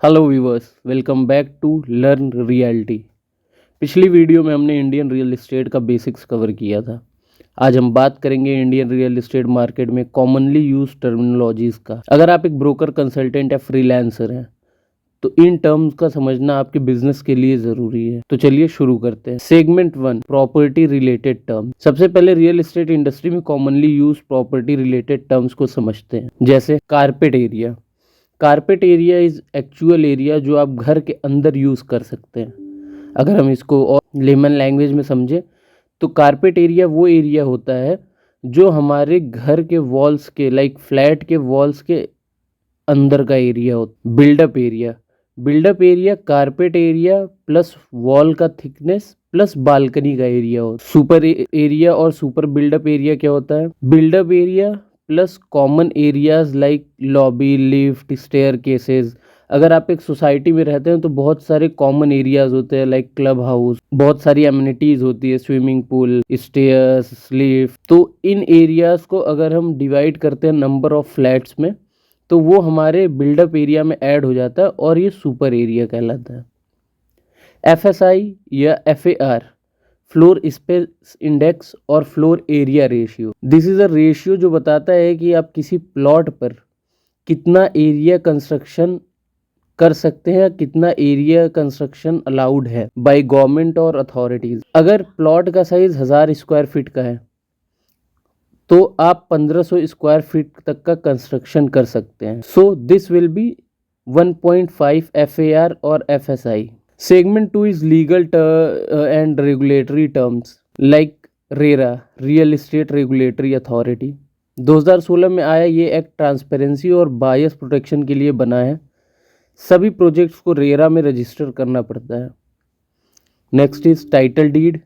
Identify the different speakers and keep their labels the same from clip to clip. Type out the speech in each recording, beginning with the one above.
Speaker 1: Hello viewers, welcome back to learn reality. पिछली video में हमने इंडियन रियल एस्टेट का बेसिक्स कवर किया था। आज हम बात करेंगे इंडियन रियल एस्टेट मार्केट में कॉमनली यूज टर्मिनोलॉजीज का। अगर आप एक ब्रोकर, कंसल्टेंट या फ्रीलांसर हैं तो इन टर्म्स का समझना आपके बिजनेस के लिए जरूरी है। तो चलिए शुरू करते हैं। Segment 1, property related term. सबसे पहले रियल एस्टेट इंडस्ट्री में commonly use property related terms को समझते हैं, जैसे carpet area. Carpet area is actual area जो आप घर के अंदर यूज़ कर सकते हैं। अगर हम इसको और लेमन लैंग्वेज में समझें तो कारपेट एरिया वो एरिया होता है जो हमारे घर के वॉल्स के, लाइक फ्लैट के वॉल्स के अंदर का एरिया होता है। Buildup area carpet area plus wall का थिकनेस प्लस बालकनी का एरिया होता है। सुपर एरिया और सुपर बिल्डअप एरिया क्या होता है? Buildup area plus common areas like lobby, lift, staircases. अगर आप एक सोसाइटी में रहते हैं तो बहुत सारे कॉमन एरियाज होते हैं लाइक क्लब हाउस, बहुत सारी एमिनिटीज होती है, स्विमिंग पूल, स्टेयर्स, लिफ्ट। तो इन एरियाज को अगर हम डिवाइड करते हैं नंबर ऑफ फ्लैट्स में तो वो हमारे बिल्डअप एरिया में ऐड हो जाता है और ये सुपर एरिया कहलाता है। एफएसआई या एफएआर, फ्लोर स्पेस इंडेक्स और floor area ratio. This is a ratio जो बताता है कि आप किसी प्लॉट पर कितना एरिया कंस्ट्रक्शन कर सकते हैं, कितना एरिया कंस्ट्रक्शन अलाउड है बाय गवर्नमेंट और अथॉरिटीज। अगर प्लॉट का साइज 1000 स्क्वायर फीट का है तो आप 1500 स्क्वायर फीट तक का कंस्ट्रक्शन कर सकते हैं। So this will be 1.5 FAR और FSI। Segment 2 is legal and regulatory terms like RERA, real estate regulatory authority. 2016 में आया ये एक्ट ट्रांसपेरेंसी और बायस प्रोटेक्शन के लिए बना है। सभी प्रोजेक्ट्स को रेरा में रजिस्टर करना पड़ता है। Next is title deed.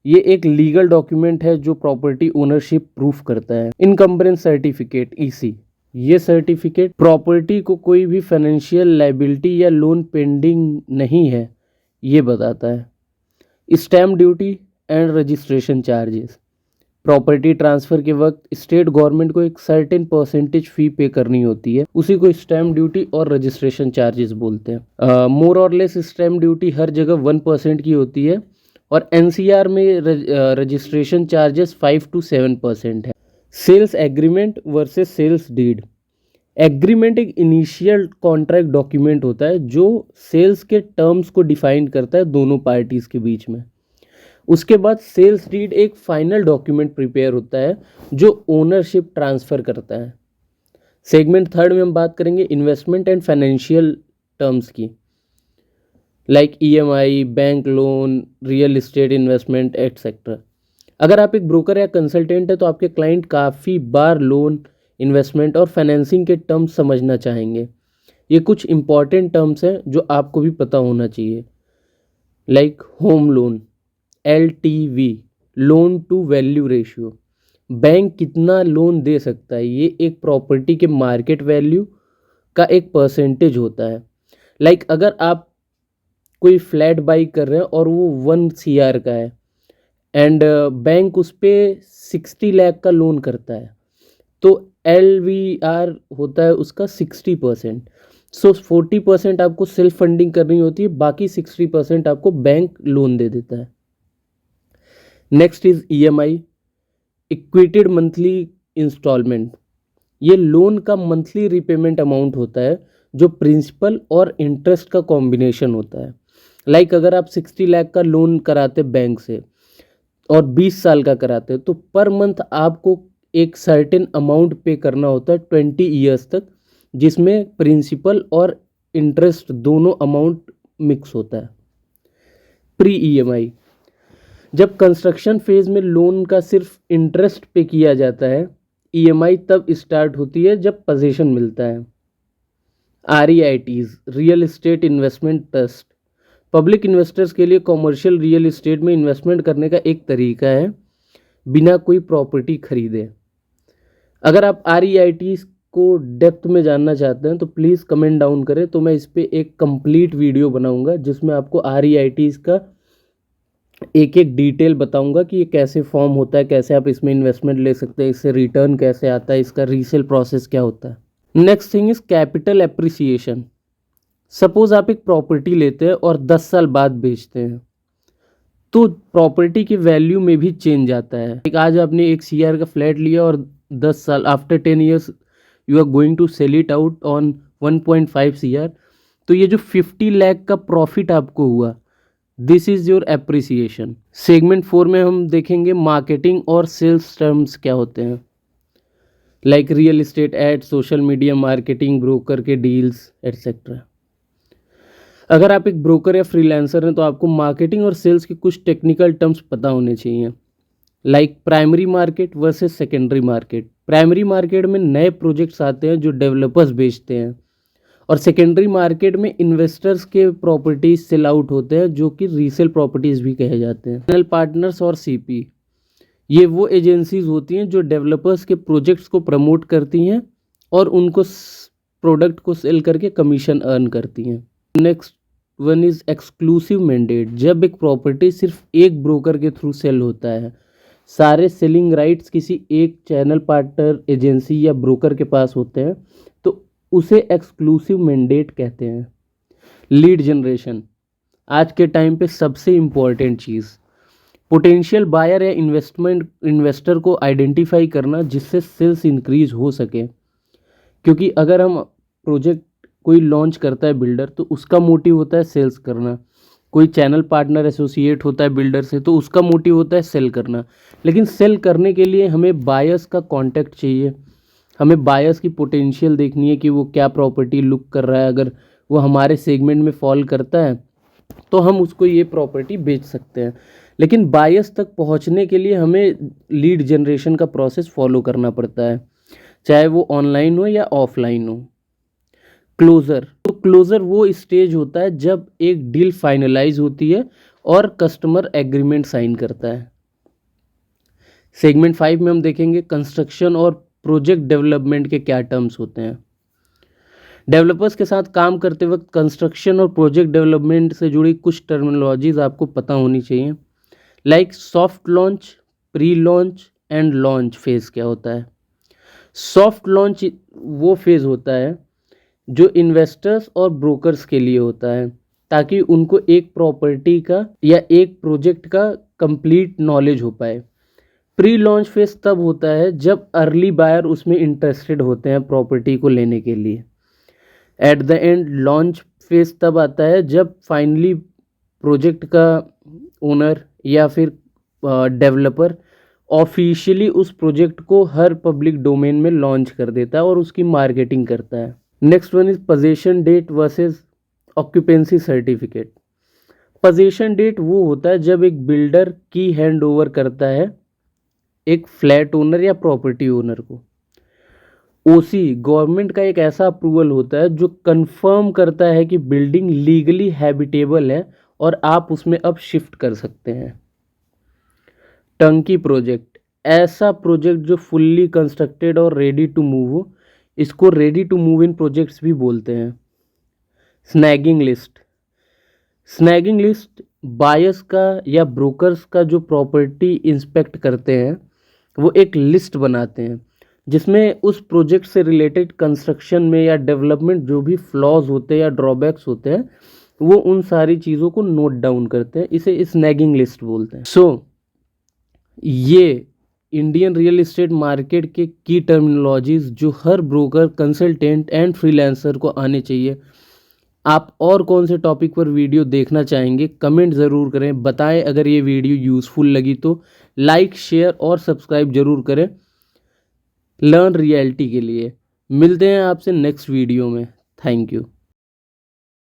Speaker 1: ये एक लीगल डॉक्यूमेंट है जो प्रॉपर्टी ओनरशिप प्रूफ करता है। Encumbrance certificate, EC। ये सर्टिफिकेट प्रॉपर्टी को कोई भी फाइनेंशियल लाइबिलिटी या लोन पेंडिंग नहीं है ये बताता है। Stamp duty and registration charges. Property transfer के वक्त स्टेट गवर्नमेंट को एक सर्टेन परसेंटेज फ़ी पे करनी होती है, उसी को स्टैम्प ड्यूटी और रजिस्ट्रेशन चार्जेस बोलते हैं। मोर और लेस स्टैम्प ड्यूटी हर जगह 1% की होती है और NCR में रजिस्ट्रेशन चार्जेस 5 to 7% है। Sales agreement versus sales deed. Agreement एक इनिशियल कॉन्ट्रैक्ट डॉक्यूमेंट होता है जो सेल्स के टर्म्स को डिफाइन करता है दोनों पार्टीज के बीच में। उसके बाद सेल्स डीड एक फाइनल डॉक्यूमेंट प्रिपेयर होता है जो ओनरशिप ट्रांसफ़र करता है। सेगमेंट 3 में हम बात करेंगे इन्वेस्टमेंट एंड फाइनेंशियल टर्म्स की, like EMI, bank loan, real estate investment etcetera. अगर आप एक ब्रोकर या कंसल्टेंट है तो आपके क्लाइंट काफ़ी बार लोन, इन्वेस्टमेंट और फाइनेंसिंग के टर्म्स समझना चाहेंगे। ये कुछ इंपॉर्टेंट टर्म्स हैं जो आपको भी पता होना चाहिए, like home loan, LTV, loan to value ratio. Bank कितना लोन दे सकता है, ये एक प्रॉपर्टी के मार्केट वैल्यू का एक परसेंटेज होता है। लाइक अगर आप कोई फ्लैट बाई कर रहे हैं और वो 1 CR का है एंड बैंक उस पर 60 लाख का लोन करता है तो LVR होता है उसका 60%। सो 40% आपको सेल्फ फंडिंग करनी होती है, बाकी 60% आपको बैंक लोन दे देता है। Next is EMI, equated monthly installment. ये लोन का मंथली रिपेमेंट अमाउंट होता है जो प्रिंसिपल और इंटरेस्ट का कॉम्बिनेशन होता है। लाइक अगर आप 60 लाख का लोन कराते बैंक से और 20 साल का कराते हैं तो पर मंथ आपको एक सर्टेन अमाउंट पे करना होता है 20 ईयर्स तक, जिसमें प्रिंसिपल और इंटरेस्ट दोनों अमाउंट मिक्स होता है। प्री EMI, जब कंस्ट्रक्शन फेज में लोन का सिर्फ इंटरेस्ट पे किया जाता है, EMI तब स्टार्ट होती है जब पोजीशन मिलता है। REITs, real estate investment trust, public investors के लिए कॉमर्शियल रियल एस्टेट में इन्वेस्टमेंट करने का एक तरीका है बिना कोई प्रॉपर्टी खरीदे। अगर आप REITs को डेप्थ में जानना चाहते हैं तो प्लीज़ कमेंट डाउन करें, तो मैं इस पर एक कंप्लीट वीडियो बनाऊंगा जिसमें आपको REITs का एक एक डिटेल बताऊंगा कि ये कैसे फॉर्म होता है, कैसे आप इसमें इन्वेस्टमेंट ले सकते हैं, इससे रिटर्न कैसे आता है, इसका रीसेल प्रोसेस क्या होता है। Next thing is capital appreciation. Suppose आप एक प्रॉपर्टी लेते हैं और 10 साल बाद बेचते हैं, तो प्रॉपर्टी की वैल्यू में भी चेंज आता है। एक आज आपने एक सीआर का फ्लैट लिया और 10 साल after 10 years you are going to sell it out on 1.5 CR, तो ये जो 50 लाख का प्रॉफिट आपको हुआ, this is your appreciation. Segment 4 में हम देखेंगे मार्केटिंग और सेल्स टर्म्स क्या होते हैं, like real estate ad, social media marketing, broker के डील्स एटसेट्रा। अगर आप एक ब्रोकर या फ्रीलांसर हैं तो आपको मार्केटिंग और सेल्स के कुछ टेक्निकल टर्म्स पता होने चाहिए, like primary market versus secondary market. Primary market में नए प्रोजेक्ट्स आते हैं जो डेवलपर्स बेचते हैं, और सेकेंडरी मार्केट में इन्वेस्टर्स के प्रॉपर्टीज सेल आउट होते हैं जो कि रीसेल प्रॉपर्टीज भी कहे जाते हैं। चैनल पार्टनर्स और सीपी, ये वो एजेंसीज होती हैं जो डेवलपर्स के प्रोजेक्ट्स को प्रमोट करती हैं और उनको प्रोडक्ट को सेल करके कमीशन अर्न करती हैं। Next one is exclusive mandate. जब एक प्रॉपर्टी सिर्फ एक ब्रोकर के थ्रू सेल होता है, सारे सेलिंग राइट्स किसी एक चैनल पार्टनर, एजेंसी या ब्रोकर के पास होते हैं, तो उसे एक्सक्लूसिव मैंडेट कहते हैं। लीड जनरेशन, आज के टाइम पे सबसे इम्पॉर्टेंट चीज़, पोटेंशियल बायर या इन्वेस्टर को आइडेंटिफाई करना जिससे सेल्स इंक्रीज हो सके। क्योंकि अगर हम प्रोजेक्ट कोई लॉन्च करता है बिल्डर, तो उसका मोटिव होता है सेल्स करना। कोई चैनल पार्टनर एसोसिएट होता है बिल्डर से, तो उसका मोटिव होता है सेल करना। लेकिन सेल करने के लिए हमें बायर्स का कांटेक्ट चाहिए, हमें बायर्स की पोटेंशियल देखनी है कि वो क्या प्रॉपर्टी लुक कर रहा है। अगर वो हमारे सेगमेंट में फॉल करता है तो हम उसको ये प्रॉपर्टी बेच सकते हैं। लेकिन बायर्स तक पहुंचने के लिए हमें लीड जनरेशन का प्रोसेस फॉलो करना पड़ता है, चाहे वो ऑनलाइन हो या ऑफलाइन हो। क्लोजर, तो क्लोजर वो स्टेज होता है जब एक डील फाइनलाइज होती है और कस्टमर एग्रीमेंट साइन करता है। सेगमेंट 5 में हम देखेंगे कंस्ट्रक्शन और प्रोजेक्ट डेवलपमेंट के क्या टर्म्स होते हैं। डेवलपर्स के साथ काम करते वक्त कंस्ट्रक्शन और प्रोजेक्ट डेवलपमेंट से जुड़ी कुछ टर्मिनोलॉजीज आपको पता होनी चाहिए, like soft launch, pre launch and launch phase क्या होता है। सॉफ्ट लॉन्च वो फेज होता है जो इन्वेस्टर्स और ब्रोकर्स के लिए होता है, ताकि उनको एक प्रॉपर्टी का या एक प्रोजेक्ट का कंप्लीट नॉलेज हो पाए। प्री लॉन्च फेज तब होता है जब अर्ली बायर उसमें इंटरेस्टेड होते हैं प्रॉपर्टी को लेने के लिए। At the end launch phase तब आता है जब फाइनली प्रोजेक्ट का ओनर या फिर डेवलपर ऑफिशियली उस प्रोजेक्ट को हर पब्लिक डोमेन में लॉन्च कर देता है और उसकी मार्केटिंग करता है। Next one is position date versus occupancy certificate. Position date वो होता है जब एक बिल्डर की हैंड ओवर करता है एक फ्लैट ओनर या प्रॉपर्टी ओनर को। ओसी गवर्नमेंट का एक ऐसा अप्रूवल होता है जो कंफर्म करता है कि बिल्डिंग लीगली हैबिटेबल है और आप उसमें अब शिफ्ट कर सकते हैं। टंकी प्रोजेक्ट, ऐसा प्रोजेक्ट जो फुल्ली कंस्ट्रक्टेड और रेडी टू मूव हो, इसको ready to move in projects भी बोलते हैं। Snagging list, snagging list buyers का या ब्रोकर्स का जो प्रॉपर्टी इंस्पेक्ट करते हैं वो एक लिस्ट बनाते हैं जिसमें उस प्रोजेक्ट से रिलेटेड कंस्ट्रक्शन में या डेवलपमेंट जो भी फ्लॉज होते हैं या ड्रॉबैक्स होते हैं, वो उन सारी चीज़ों को नोट डाउन करते हैं। इसे स्नैगिंग लिस्ट बोलते हैं। सो ये इंडियन रियल एस्टेट मार्केट के की टर्मिनोलॉजीज जो हर ब्रोकर, कंसल्टेंट एंड फ्रीलांसर को आने चाहिए। आप और कौन से टॉपिक पर वीडियो देखना चाहेंगे कमेंट ज़रूर करें, बताएं। अगर ये वीडियो यूज़फुल लगी तो लाइक, शेयर और सब्सक्राइब जरूर करें लर्न रियलिटी के लिए। मिलते हैं आपसे नेक्स्ट वीडियो में। Thank you.